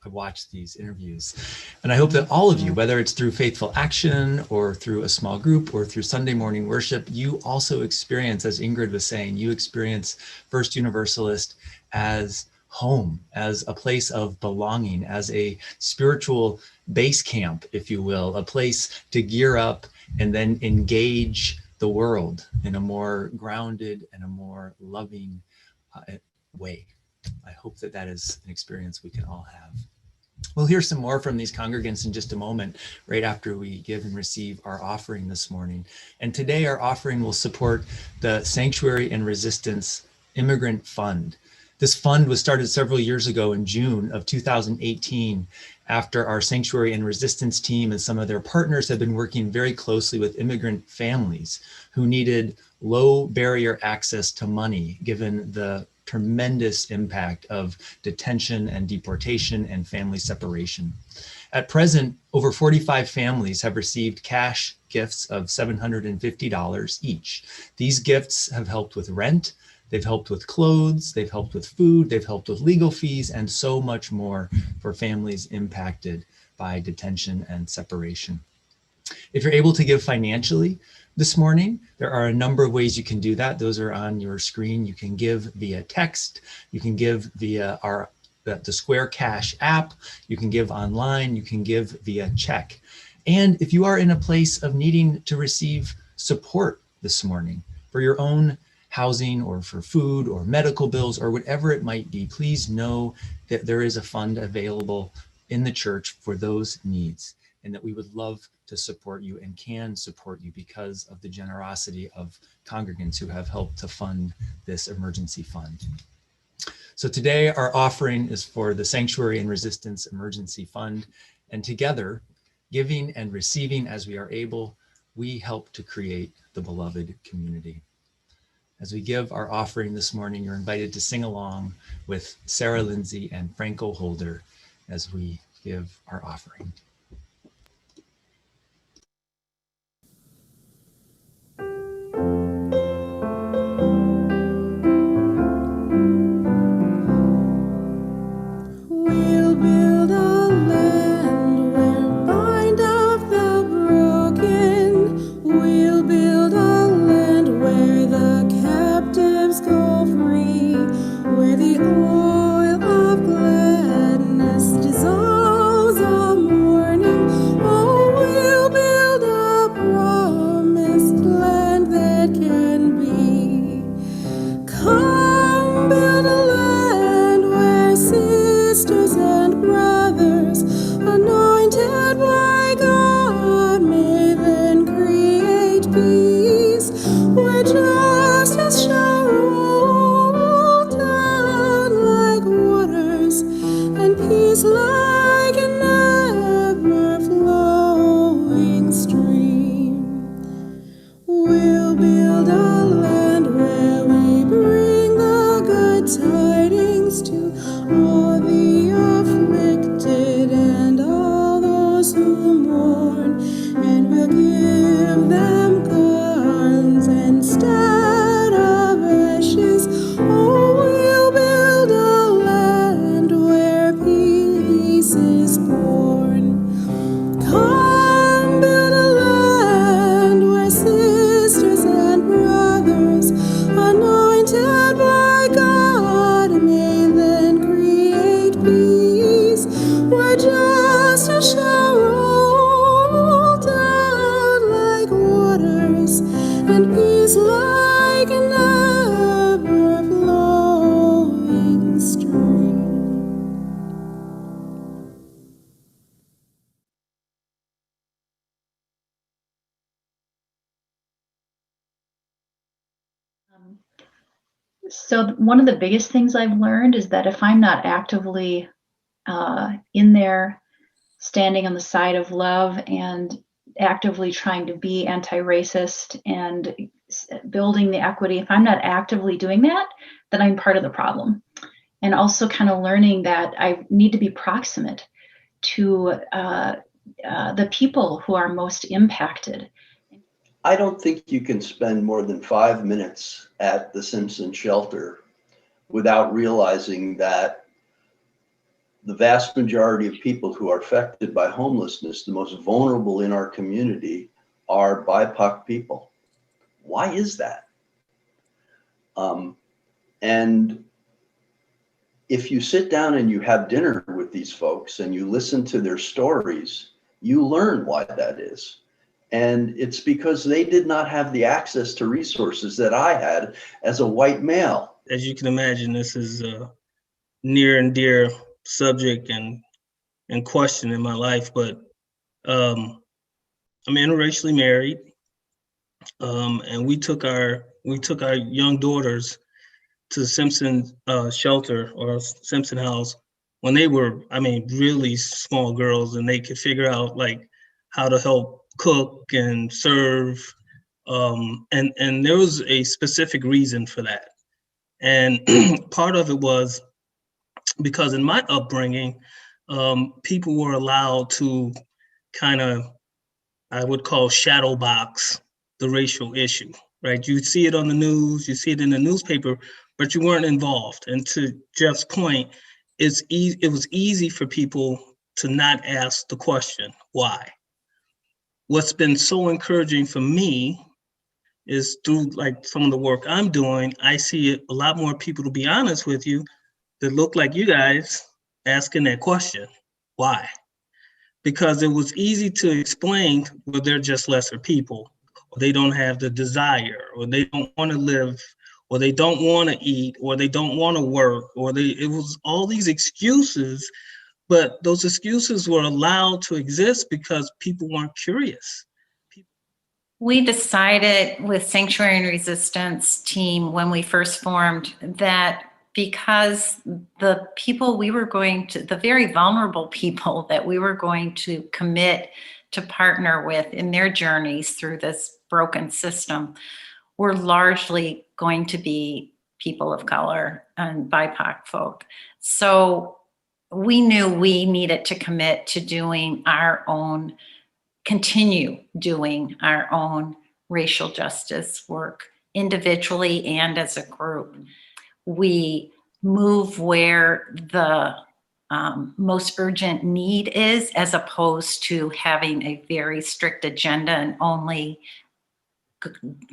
watch these interviews. And I hope that all of you, whether it's through Faithful Action or through a small group or through Sunday morning worship, you also experience, as Ingrid was saying, you experience First Universalist as home, as a place of belonging, as a spiritual base camp, if you will, a place to gear up and then engage the world in a more grounded and a more loving way. I hope that that is an experience we can all have. We'll hear some more from these congregants in just a moment, right after we give and receive our offering this morning. And today our offering will support the Sanctuary and Resistance Immigrant Fund. This fund was started several years ago in June of 2018, after our Sanctuary and Resistance team and some of their partners have been working very closely with immigrant families who needed low barrier access to money, given the tremendous impact of detention and deportation and family separation. At present, over 45 families have received cash gifts of $750 each. These gifts have helped with rent, they've helped with clothes, they've helped with food, they've helped with legal fees, and so much more for families impacted by detention and separation. If you're able to give financially this morning, there are a number of ways you can do that. Those are on your screen. You can give via text, you can give via the Square Cash app, you can give online, you can give via check. And if you are in a place of needing to receive support this morning for your own housing or for food or medical bills or whatever it might be, please know that there is a fund available in the church for those needs, and that we would love to support you and can support you because of the generosity of congregants who have helped to fund this emergency fund. So today our offering is for the Sanctuary and Resistance Emergency Fund, and together, giving and receiving as we are able, we help to create the beloved community. As we give our offering this morning, you're invited to sing along with Sarah Lindsay and Franco Holder as we give our offering. We'll build a land where bind up the broken. We'll build a land where the captives go free, where the oil of gladness dissolves all mourning. Oh, we'll build a promised land that can be. Come build a land where sisters and brothers, anointed by God, may then create peace, where justice shall roll down like waters, and peace like an ever-flowing stream. We'll build a land where we bring the good tidings to all the afflicted and all those who mourn, and we'll give them guns instead of ashes. Oh, we'll build a land where peace is born. Come build a land where sisters and brothers, anointed by God, may then create peace, where justice shall roll down like waters, and peace like an ever-flowing stream. So one of the biggest things I've learned is that if I'm not actively in there, standing on the side of love and actively trying to be anti-racist and building the equity, if I'm not actively doing that, then I'm part of the problem. And also kind of learning that I need to be proximate to the people who are most impacted. I don't think you can spend more than 5 minutes at the Simpson shelter without realizing that the vast majority of people who are affected by homelessness, the most vulnerable in our community, are BIPOC people. Why is that? And if you sit down and you have dinner with these folks and you listen to their stories, you learn why that is. And it's because they did not have the access to resources that I had as a white male. As you can imagine, this is a near and dear subject and question in my life, but I'm interracially married, and we took our young daughters to the Simpson shelter or Simpson house when they were, really small girls, and they could figure out like how to help cook and serve, and there was a specific reason for that. And part of it was because in my upbringing, people were allowed to kind of, I would call, shadow box the racial issue, right? You see it on the news, you see it in the newspaper, but you weren't involved. And to Jeff's point, it was easy for people to not ask the question, why? What's been so encouraging for me is through like some of the work I'm doing, I see a lot more people, to be honest with you, that look like you guys asking that question, why? Because it was easy to explain, well, they're just lesser people, or they don't have the desire, or they don't want to live, or they don't want to eat, or they don't want to work, it was all these excuses, but those excuses were allowed to exist because people weren't curious. We decided with Sanctuary and Resistance team when we first formed that because the people the very vulnerable people that we were going to commit to partner with in their journeys through this broken system were largely going to be people of color and BIPOC folk. So we knew we needed to commit to continue doing our own racial justice work individually and as a group. We move where the most urgent need is, as opposed to having a very strict agenda and only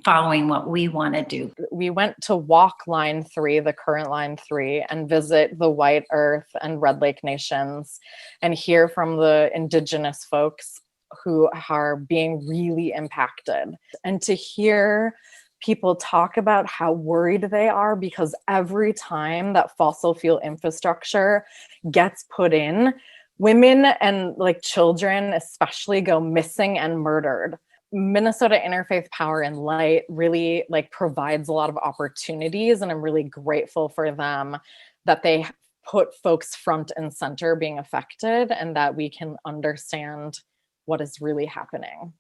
following what we want to do. We went to walk Line 3, the current Line 3, and visit the White Earth and Red Lake Nations and hear from the indigenous folks who are being really impacted. And to hear people talk about how worried they are because every time that fossil fuel infrastructure gets put in, women and like children especially go missing and murdered. Minnesota Interfaith Power and Light really like provides a lot of opportunities, and I'm really grateful for them that they put folks front and center being affected and that we can understand what is really happening.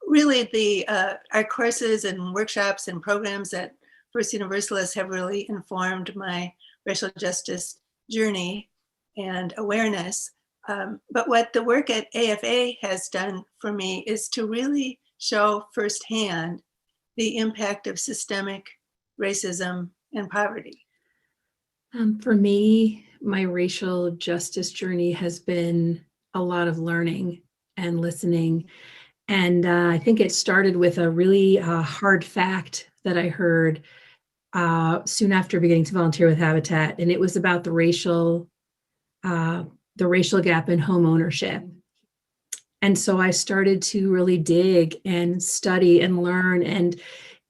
Really, our courses and workshops and programs at First Universalist have really informed my racial justice journey and awareness. But what the work at AFA has done for me is to really show firsthand the impact of systemic racism and poverty. For me, my racial justice journey has been a lot of learning and listening. And I think it started with a really hard fact that I heard soon after beginning to volunteer with Habitat. And it was about the racial gap in home ownership. And so I started to really dig and study and learn. And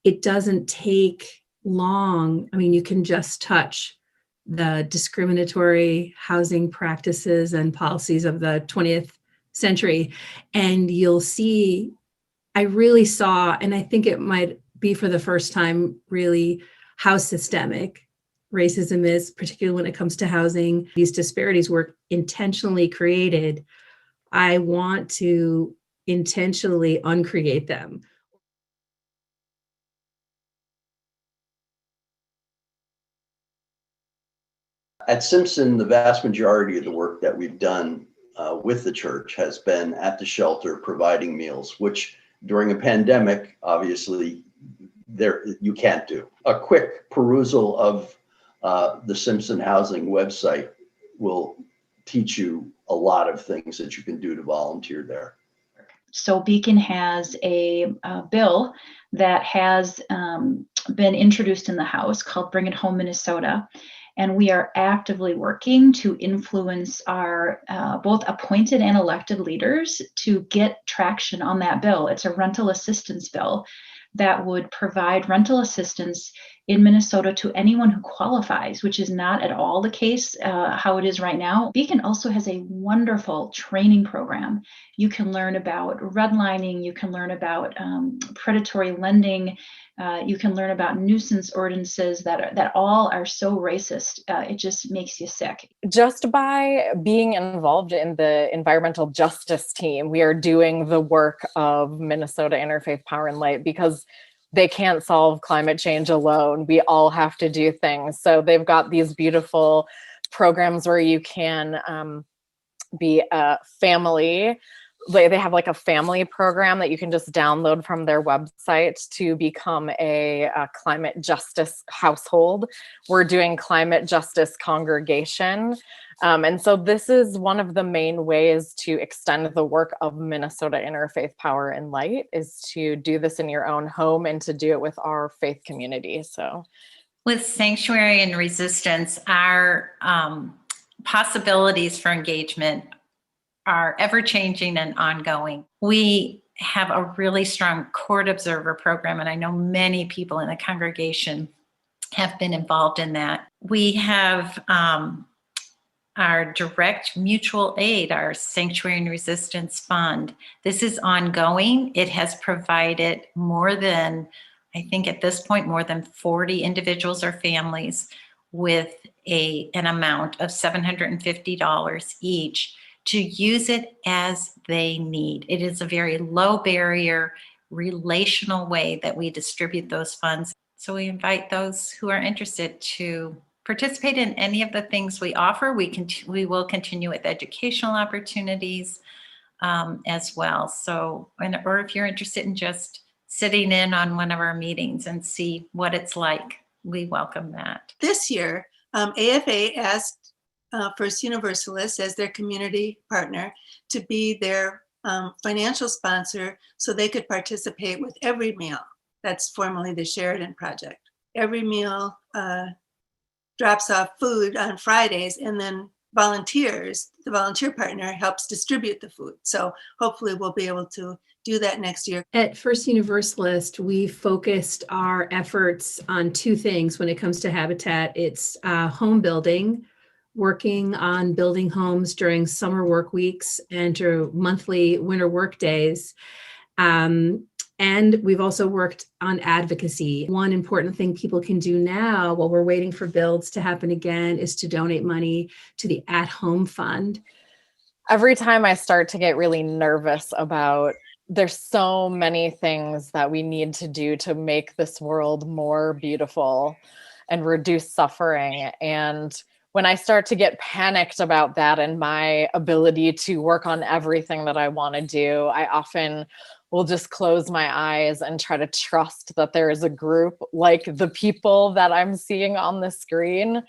it doesn't take long. I mean, you can just touch the discriminatory housing practices and policies of the 20th century, and you'll see, I really saw, and I think it might be for the first time really how systemic racism is, particularly when it comes to housing. These disparities were intentionally created. I want to intentionally uncreate them. At Simpson, the vast majority of the work that we've done with the church has been at the shelter providing meals, which during a pandemic, obviously, you can't do. A quick perusal of the Simpson Housing website will teach you a lot of things that you can do to volunteer there. So Beacon has a bill that has been introduced in the House called Bring It Home Minnesota. And we are actively working to influence our both appointed and elected leaders to get traction on that bill. It's a rental assistance bill that would provide rental assistance in Minnesota to anyone who qualifies, which is not at all the case how it is right now. Beacon also has a wonderful training program. You can learn about redlining, you can learn about predatory lending, you can learn about nuisance ordinances that all are so racist. It just makes you sick. Just by being involved in the environmental justice team, we are doing the work of Minnesota Interfaith Power and Light, because they can't solve climate change alone. We all have to do things. So they've got these beautiful programs where you can be a family. They have like a family program that you can just download from their website to become a climate justice household. We're doing climate justice congregation. And so this is one of the main ways to extend the work of Minnesota Interfaith Power and Light, is to do this in your own home and to do it with our faith community. So with Sanctuary and Resistance, our possibilities for engagement are ever-changing and ongoing. We have a really strong court observer program, and I know many people in the congregation have been involved in that. We have our direct mutual aid, our Sanctuary and Resistance Fund. This is ongoing. It has provided more than, I think at this point, more than 40 individuals or families with an amount of $750 each to use it as they need. It is a very low barrier, relational way that we distribute those funds. So we invite those who are interested to participate in any of the things we offer. We will continue with educational opportunities as well. So, or if you're interested in just sitting in on one of our meetings and see what it's like, we welcome that. This year, AFA asked First Universalist as their community partner to be their financial sponsor so they could participate with Every Meal. That's formerly the Sheridan Project. Every Meal drops off food on Fridays, and then the volunteer partner helps distribute the food. So hopefully we'll be able to do that next year. At First Universalist, we focused our efforts on two things when it comes to habitat. It's home building, working on building homes during summer work weeks and monthly winter work days. And we've also worked on advocacy. One important thing people can do now while we're waiting for builds to happen again is to donate money to the At Home Fund. Every time I start to get really nervous about, there's so many things that we need to do to make this world more beautiful and reduce suffering. And when I start to get panicked about that and my ability to work on everything that I want to do, I often will just close my eyes and try to trust that there is a group like the people that I'm seeing on the screen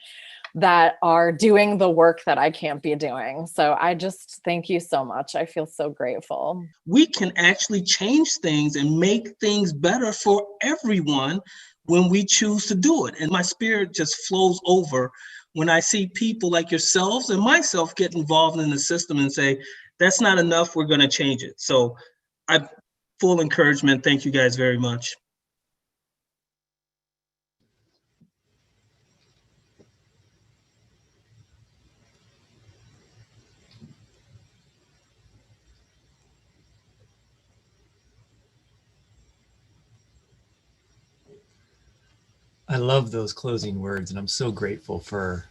that are doing the work that I can't be doing. So I just thank you so much. I feel so grateful. We can actually change things and make things better for everyone when we choose to do it. And my spirit just flows over when I see people like yourselves and myself get involved in the system and say, that's not enough, we're going to change it. So full encouragement. Thank you guys very much. I love those closing words, and I'm so grateful for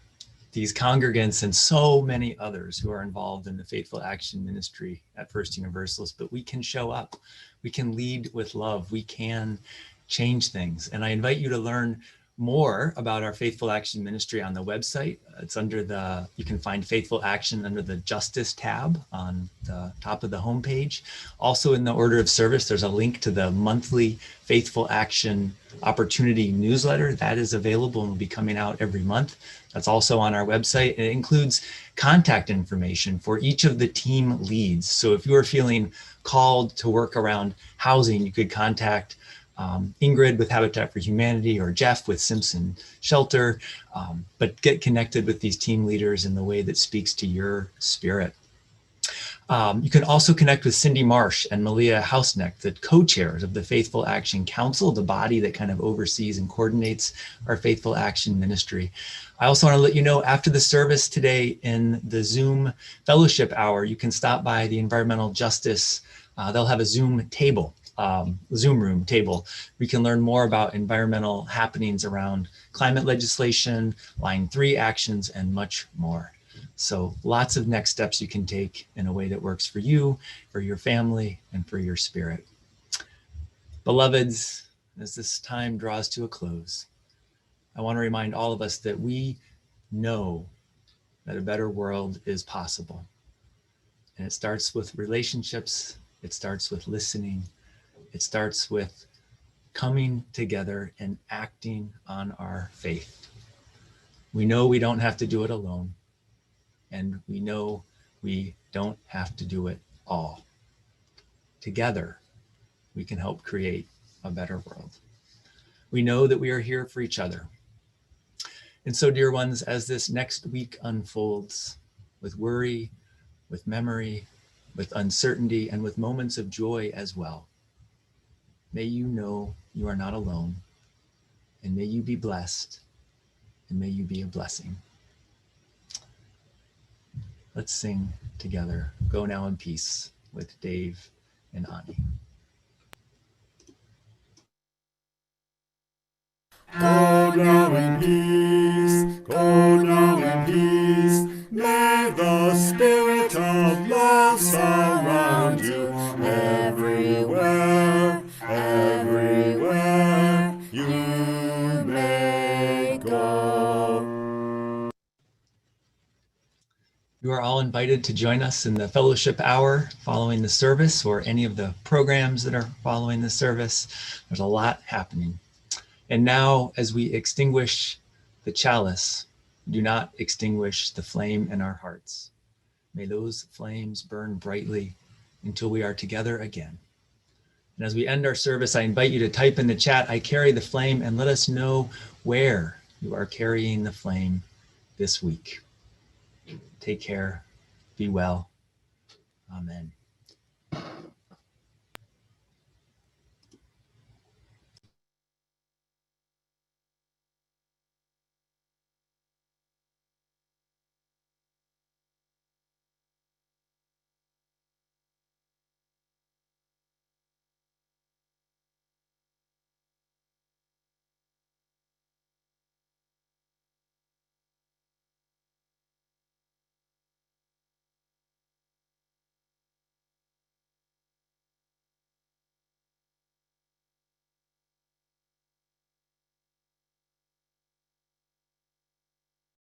these congregants and so many others who are involved in the Faithful Action Ministry at First Universalist. But we can show up, we can lead with love, we can change things. And I invite you to learn more about our Faithful Action Ministry on the website. It's under the, you can find Faithful Action under the Justice tab on the top of the homepage. Also in the order of service, there's a link to the monthly Faithful Action Opportunity newsletter that is available and will be coming out every month. That's also on our website. It includes contact information for each of the team leads. So if you are feeling called to work around housing, you could contact Ingrid with Habitat for Humanity or Jeff with Simpson Shelter, but get connected with these team leaders in the way that speaks to your spirit. You can also connect with Cindy Marsh and Malia Hausneck, the co-chairs of the Faithful Action Council, the body that kind of oversees and coordinates our Faithful Action Ministry. I also want to let you know, after the service today in the Zoom fellowship hour, you can stop by the Environmental Justice. They'll have a Zoom table. Zoom room table. We can learn more about environmental happenings around climate legislation, Line 3 actions, and much more. So lots of next steps you can take in a way that works for you, for your family, and for your spirit. Beloveds, as this time draws to a close, I want to remind all of us that we know that a better world is possible. And it starts with relationships. It starts with listening. It starts with coming together and acting on our faith. We know we don't have to do it alone, and we know we don't have to do it all. Together, we can help create a better world. We know that we are here for each other. And so, dear ones, as this next week unfolds with worry, with memory, with uncertainty, and with moments of joy as well, may you know you are not alone, and may you be blessed, and may you be a blessing. Let's sing together, Go Now in Peace, with Dave and Ani. Go now in peace, go now in peace. May the spirit of love surround you everywhere, everywhere you may go. You are all invited to join us in the fellowship hour following the service, or any of the programs that are following the service. There's a lot happening. And now, as we extinguish the chalice, do not extinguish the flame in our hearts. May those flames burn brightly until we are together again. And as we end our service, I invite you to type in the chat, I carry the flame, and let us know where you are carrying the flame this week. Take care. Be well. Amen.